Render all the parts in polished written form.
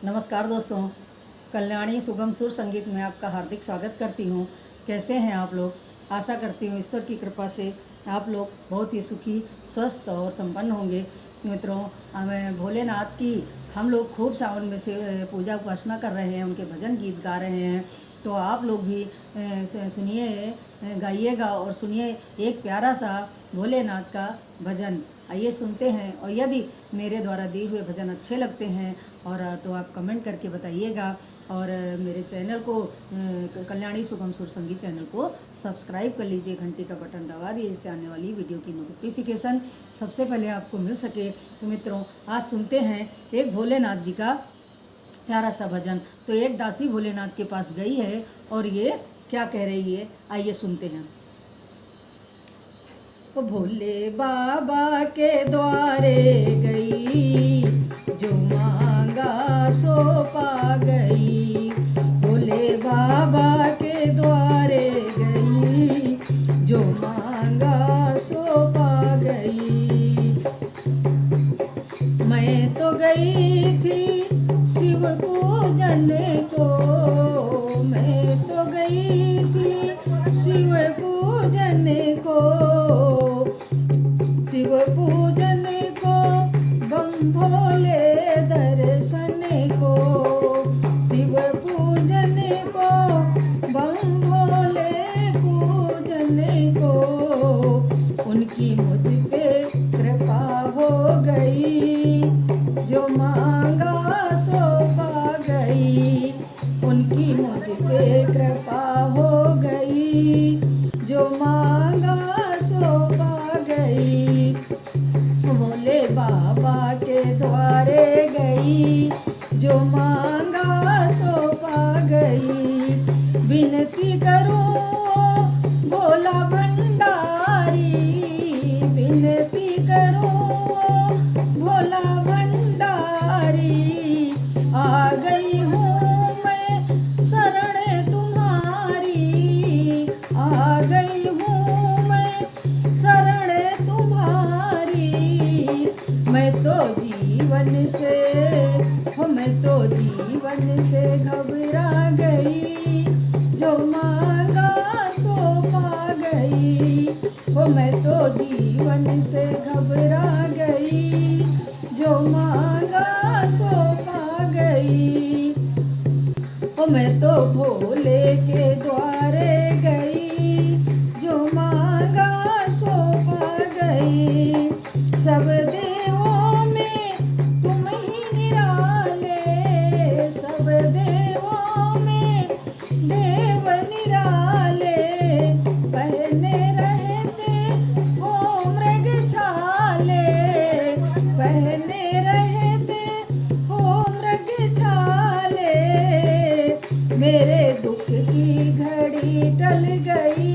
नमस्कार दोस्तों, कल्याणी सुगम सुर संगीत में आपका हार्दिक स्वागत करती हूँ। कैसे हैं आप लोग? आशा करती हूँ ईश्वर की कृपा से आप लोग बहुत ही सुखी, स्वस्थ और संपन्न होंगे। मित्रों, हमें भोलेनाथ की हम लोग खूब सावन में से पूजा उपासना कर रहे हैं, उनके भजन गीत गा रहे हैं। तो आप लोग भी सुनिए, गाइएगा और सुनिए एक प्यारा सा भोलेनाथ का भजन। आइए सुनते हैं, और यदि मेरे द्वारा दिए हुए भजन अच्छे लगते हैं और तो आप कमेंट करके बताइएगा। और मेरे चैनल को कल्याणी सुगम सुर संगीत चैनल को सब्सक्राइब कर लीजिए, घंटी का बटन दबा दीजिए, इससे आने वाली वीडियो की नोटिफिकेशन सबसे पहले आपको मिल सके। तो मित्रों, आज सुनते हैं एक भोलेनाथ जी का प्यारा सा भजन। तो एक दासी भोलेनाथ के पास गई है और ये क्या कह रही है, आइए सुनते हैं। भोले बाबा के द्वारे गई, जो मांगा सो पा गई। भोले बाबा के द्वारे गई, जो मांगा सो पा गई। मैं तो गई थी शिव पूजन को, मैं तो गई थी शिव पूजन को, शिव पूजन को, बम भोले दर्शन को, शिव पूजन को, बम भोले पूजन को। उनकी मुझ पे कृपा हो गई, जो मांगा सो पा गई। उनकी मुझ पे कृपा हो गई, जो मांगा सो पा गई। भोले बाबा के द्वारे गई, जो मांगा सो पा गई। विनती करूं भोला भंडारी, विनती करूं भोला भंडारी। आ गई हूँ मैं शरण तुम्हारी, आ गई हूँ मैं शरण तुम्हारी। मैं तो जीवन से मैं तो जीवन से घबरा गई, जो मांगा सो पा गई। मैं तो जीवन से घबरा गई, जो मांगा सो पा गई। मैं तो भोले के द्वारे गई, जो मांगा सो पा गई। सब देवों में तुम ही निराले, सब देवों में देव निराले। पहने रहते हो मृग छाले, पहने रहते हो मृग छाले। मेरे दुख की घड़ी टल गई,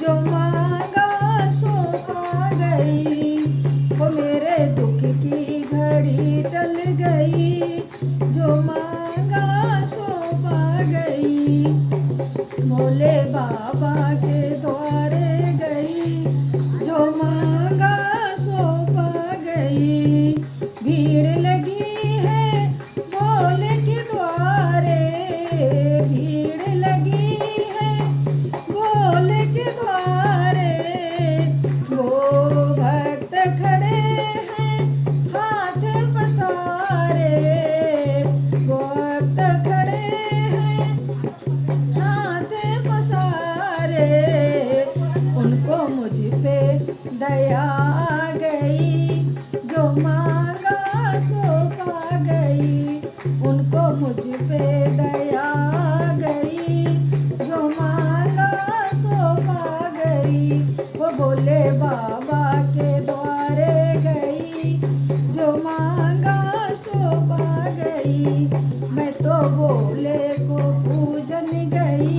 जो मांगा सो पा गई। वो मेरे दुख की घड़ी टल गई, जो मांगा सो पा गई। भोले बाबा के द्वारे गई, जो मांगा सो पा गई। भीड़ लगी है भोले के द्वारे, भीड़ लगी है भोले के द्वारे। वो भक्त खड़े हैं हाथ पसारे, वो भक्त खड़े हैं हाथ पसारे। उनको मुझ पे दया आ गई, जो मांगा सो पा गई। उनको मुझ पे दया आ गई, जो मांगा सो पा गई। वो भोले बाबा के द्वारे गई, जो मांगा सो पा गई। मैं तो भोले को पूजन गई,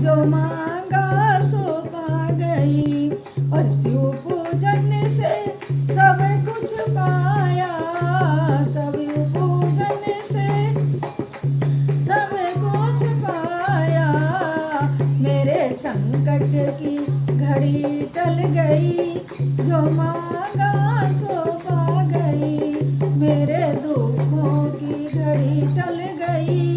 जो मांगा सो पा गई। और शिव पूजन से सब कुछ पाया, सब पूजन से सब कुछ पाया। मेरे संकट की घड़ी टल गई, जो मांगा सो पा गई। मेरे दुखों की घड़ी टल गई,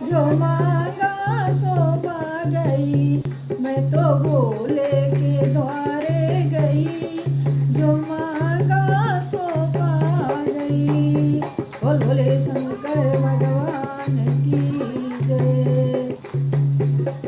जो मांगा सो पा गई। मैं तो भोले के द्वारे गई, जो मांगा